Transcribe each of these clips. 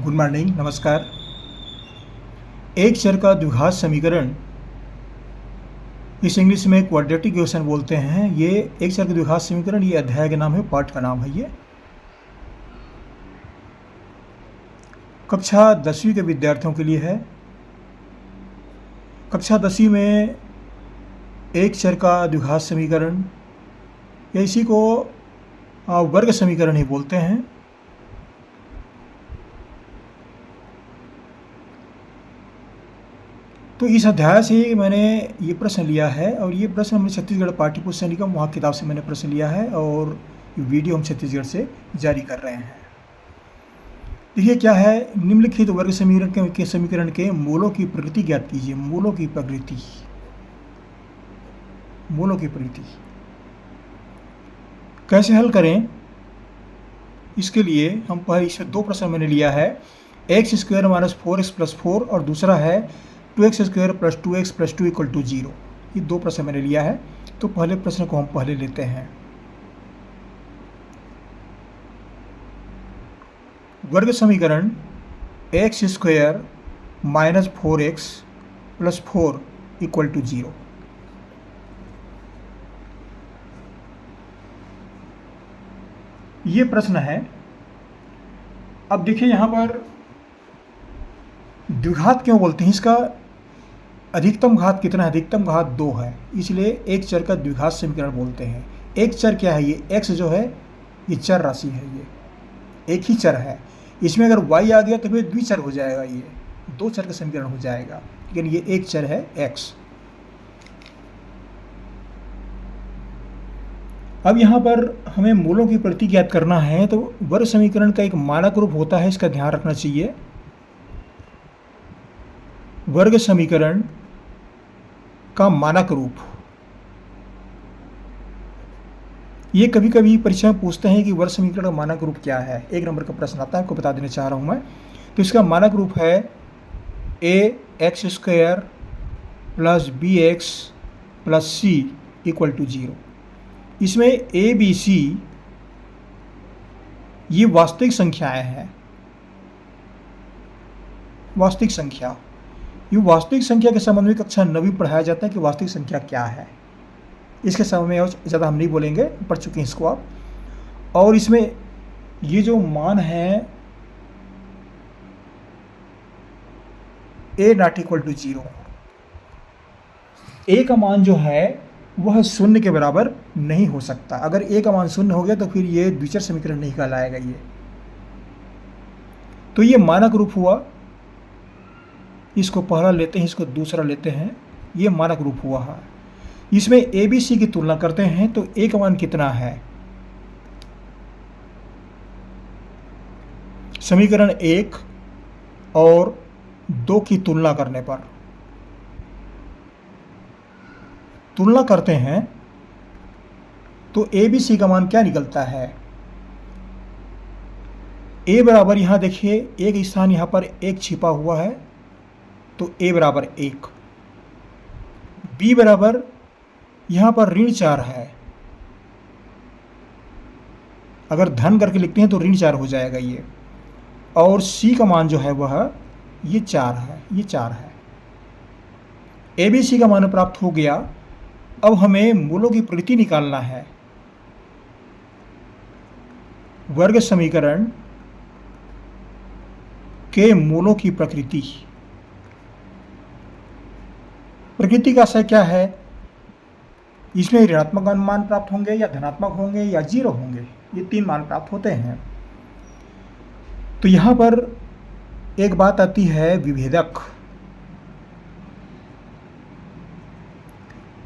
Good morning, नमस्कार। एक चर का द्विघात समीकरण, इस इंग्लिश में क्वाड्रेटिक इक्वेशन बोलते हैं। ये एक चर का द्विघात समीकरण, ये अध्याय का नाम है, पाठ का नाम है। ये कक्षा 10वीं के विद्यार्थियों के लिए है। कक्षा 10वीं में एक चर का द्विघात समीकरण या इसी को वर्ग समीकरण ही बोलते हैं। तो इस अध्याय से मैंने ये प्रश्न लिया है और ये प्रश्न हमने छत्तीसगढ़ पाठ्य पुस्तक निगम वहाँ किताब से मैंने प्रश्न लिया है और वीडियो हम छत्तीसगढ़ से जारी कर रहे हैं। देखिए क्या है, निम्नलिखित वर्ग समीकरण के मूलों की प्रकृति ज्ञात कीजिए। मूलों की प्रकृति कैसे हल करें, इसके लिए हम पहले इसे दो प्रश्न मैंने लिया है। X square minus 4x plus 4 और दूसरा है 2x square plus 2x plus 2 equal to 0। ये दो प्रश्न मैंने लिया है। तो पहले प्रश्न को हम पहले लेते हैं। वर्ग समीकरण x square minus 4x plus 4 equal to 0। ये प्रश्न है। अब देखिए यहाँ पर द्विघात क्यों बोलते हैं, इसका अधिकतम घात कितना है? अधिकतम घात 2 है, इसलिए एक चर का द्विघात समीकरण बोलते हैं। एक चर क्या है? ये x जो है ये चर राशि है, ये एक ही चर है। इसमें अगर y आ गया तो फिर द्विचर हो जाएगा, ये दो चर का समीकरण हो जाएगा, लेकिन ये एक चर है x। अब यहाँ पर हमें मूलों की प्रकृति ज्ञात करना है। तो वर्ग समीकरण का एक मानक रूप होता है, इसका ध्यान रखना चाहिए। वर्ग समीकरण का मानक रूप, ये कभी कभी परीक्षा में पूछते हैं कि वर्ग समीकरण का मानक रूप क्या है। एक नंबर का प्रश्न आता है, आपको बता देना चाह रहा हूं मैं। तो इसका मानक रूप है ax square plus bx plus c equal to 0। इसमें a b c ये वास्तविक संख्याएं हैं। वास्तविक संख्या, ये वास्तविक संख्या के संबंध में कक्षा 9वीं पढ़ाया जाता है कि वास्तविक संख्या क्या है। इसके संबंध में और ज़्यादा हम नहीं बोलेंगे, पढ़ चुके हैं इसको आप। और इसमें ये जो मान है a not equal to 0, a का मान जो है वह शून्य के बराबर नहीं हो सकता। अगर a का मान शून्य हो गया तो फिर ये द्विचर समीकरण नहीं कहलाएगा ये। तो ये मानक रूप हुआ, इसको पहला लेते हैं, इसको दूसरा लेते हैं। ये मानक रूप हुआ है। इसमें a b c की तुलना करते हैं तो a का मान कितना है? समीकरण 1 और 2 की तुलना करने पर तुलना करते हैं तो a b c का मान क्या निकलता है? a बराबर, यहाँ देखिए एक स्थान यहाँ पर एक छिपा हुआ है तो a बराबर 1। b बराबर यहाँ पर ऋण 4 है, अगर धन करके लिखते हैं तो ऋण 4 हो जाएगा ये। और c का मान जो है वह ये 4 है, ये 4 है। a b c का मान प्राप्त हो गया। अब हमें मूलों की प्रकृति निकालना है। वर्ग समीकरण के मूलों की प्रकृति, प्रकृति का आशय क्या है? इसमें ऋणात्मक मान प्राप्त होंगे या धनात्मक होंगे या 0 होंगे, ये 3 मान प्राप्त होते हैं। तो यहाँ पर एक बात आती है विभेदक।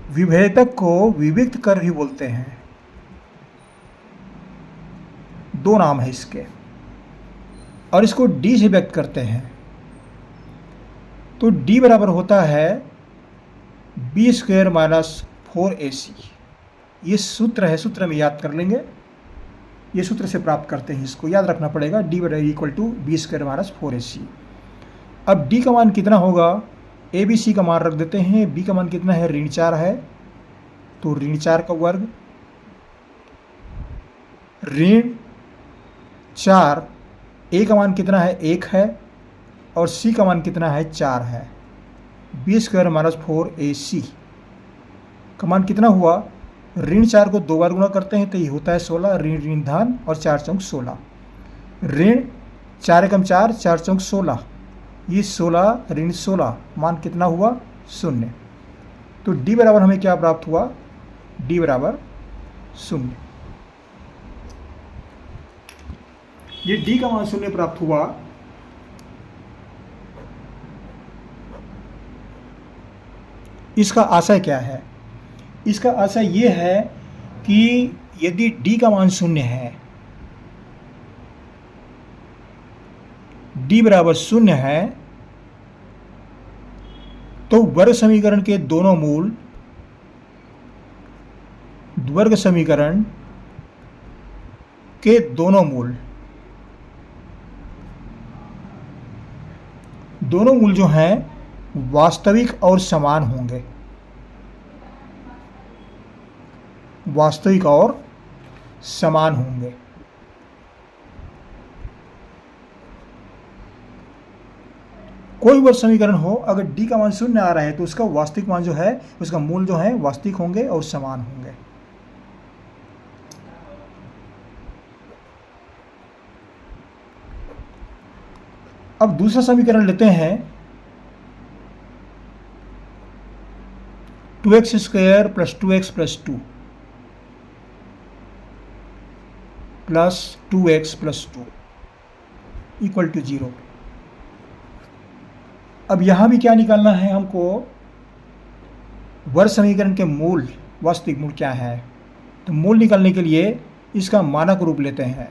विभेदक को विविक्त कर भी बोलते हैं, दो नाम है इसके, और इसको d से व्यक्त करते हैं। तो d बराबर होता है b स्क्वायर माइनस 4ac। ये सूत्र है, सूत्र में याद कर लेंगे, ये सूत्र से प्राप्त करते हैं, इसको याद रखना पड़ेगा। d बराबर equal to B square minus 4ac। अब d का मान कितना होगा? a b c का मान रख देते हैं। b का मान कितना है? ऋण 4 है, तो ऋण 4 का वर्ग ऋण 4 ए का मान कितना है 1 है और सी का मान कितना है 4 है। बी स्क्वायर माइनस 4ac का मान कितना हुआ, ऋण 4 को 2 बार गुणा करते हैं तो ये होता है 16, ऋण ऋण धन और 4 चौक 16, ऋण 4 एकम 4, 4 चौक 16, ये 16 ऋण 16 मान कितना हुआ 0। तो डी बराबर हमें क्या प्राप्त हुआ, डी बराबर 0। ये डी का मान 0 प्राप्त हुआ। इसका आशय क्या है, इसका आशय ये है कि यदि डी का मान 0 है, डी बराबर 0 है, तो वर्ग समीकरण के दोनों मूल वर्ग समीकरण के दोनों मूल जो हैं वास्तविक और समान होंगे, वास्तविक और समान होंगे। कोई वर्ग समीकरण हो, अगर डी का मान 0 आ रहा है तो उसका वास्तविक मान जो है, उसका मूल जो है वास्तविक होंगे और समान होंगे। अब दूसरा समीकरण लेते हैं, 2x square plus 2x plus 2 plus 2x plus 2 equal to 0। अब यहां भी क्या निकालना है हमको, वर्ग समीकरण के मूल, वास्तविक मूल क्या है। तो मूल निकालने के लिए इसका मानक रूप लेते हैं,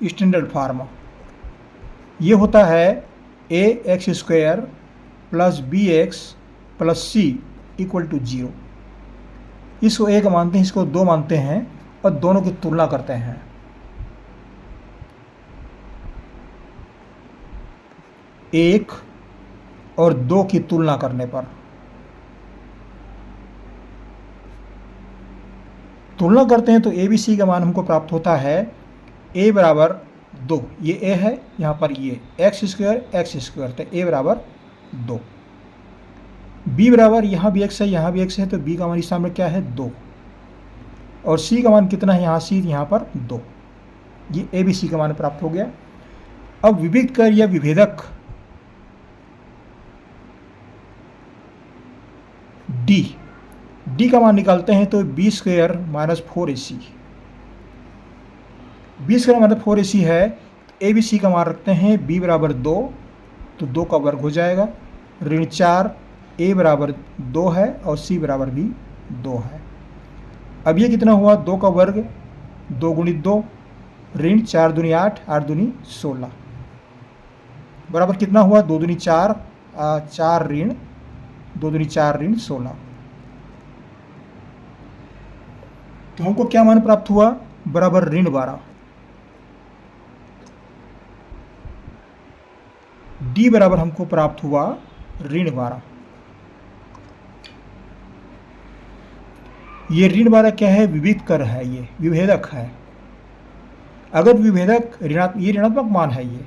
स्टैंडर्ड फॉर्म। ये होता है A X square plus B X plus C equal to 0। इसको 1 मानते हैं, इसको 2 मानते हैं और दोनों की तुलना करते हैं। एक और 2 की तुलना करने पर, तुलना करते हैं तो ए बी सी का मान हमको प्राप्त होता है ए बराबर 2, ये ए है, यहाँ पर ये एक्स स्क्वायर, तो ए बराबर 2। बी बराबर, यहाँ भी एक्स है यहाँ भी एक्स है, तो बी का मान इस सामने क्या है 2, और सी का मान कितना है यहाँ सी, यहाँ पर 2। ये ए बी सी का मान प्राप्त हो गया। अब विविध कर या विभेदक डी का मान निकालते हैं तो B square minus 4ac, B square minus 4ac है, तो ए बी सी का मान रखते हैं बी बराबर 2, तो 2 का वर्ग हो जाएगा, ऋण 4, ए बराबर 2 है और सी बराबर भी 2 है। अब ये कितना हुआ, 2 का वर्ग 2 गुणित 2, ऋण 4 दूनी 8, 8 दूनी 16, बराबर कितना हुआ 2 दूनी 4, 4 ऋण 2 दूनी 4 ऋण 16। तो हमको क्या मान प्राप्त हुआ, बराबर ऋण 12। डी बराबर हमको प्राप्त हुआ ऋण 12। ये ऋण 12 क्या है, विविध कर है, ये विभेदक है। अगर विभेदक ये ऋणात्मक मान है, ये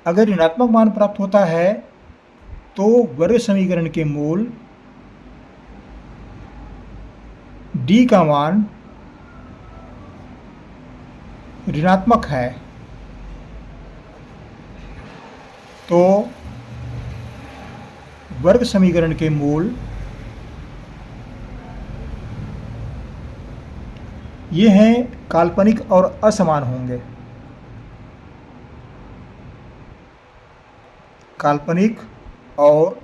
अगर ऋणात्मक मान प्राप्त होता है तो वर्ग समीकरण के मूल डी का मान ऋणात्मक है, तो वर्ग समीकरण के मूल ये हैं काल्पनिक और असमान होंगे, काल्पनिक और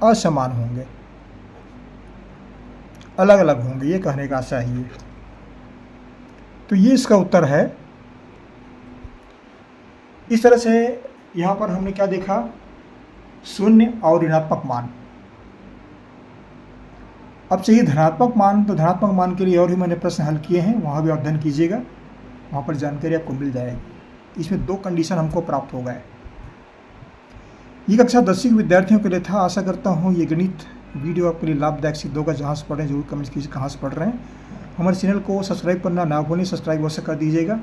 असमान होंगे, अलग अलग होंगे, ये कहने का आशा है। तो ये इसका उत्तर है। इस तरह से यहाँ पर हमने क्या देखा, शून्य और ऋणात्मक मान। अब चाहिए धनात्मक मान, तो धनात्मक मान के लिए और भी मैंने प्रश्न हल किए हैं, वहाँ भी अध्ययन कीजिएगा, वहाँ पर जानकारी आपको मिल जाएगी। इसमें 2 कंडीशन हमको प्राप्त हो गए। ये कक्षा 10वीं के विद्यार्थियों के लिए था। आशा करता हूँ ये गणित वीडियो आपके लिए लाभदायक सिद्ध होगा। जहाँ से पढ़ रहे हैं जरूर कमेंट कीजिए कहाँ से पढ़ रहे हैं। हमारे चैनल को सब्सक्राइब करना ना भूलें, सब्सक्राइब अवश्य कर दीजिएगा।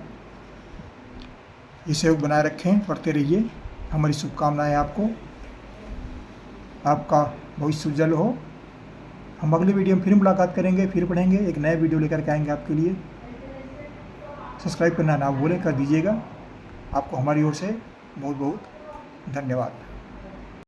ये सहयोग बनाए रखें, पढ़ते रहिए। हमारी शुभकामनाएं आपको, आपका भविष्य उज्जवल हो। हम अगले वीडियो में फिर मुलाकात करेंगे, फिर पढ़ेंगे, एक नया वीडियो लेकर के आएंगे आपके लिए। सब्सक्राइब करना ना भूलें, कर दीजिएगा। आपको हमारी ओर से बहुत बहुत धन्यवाद।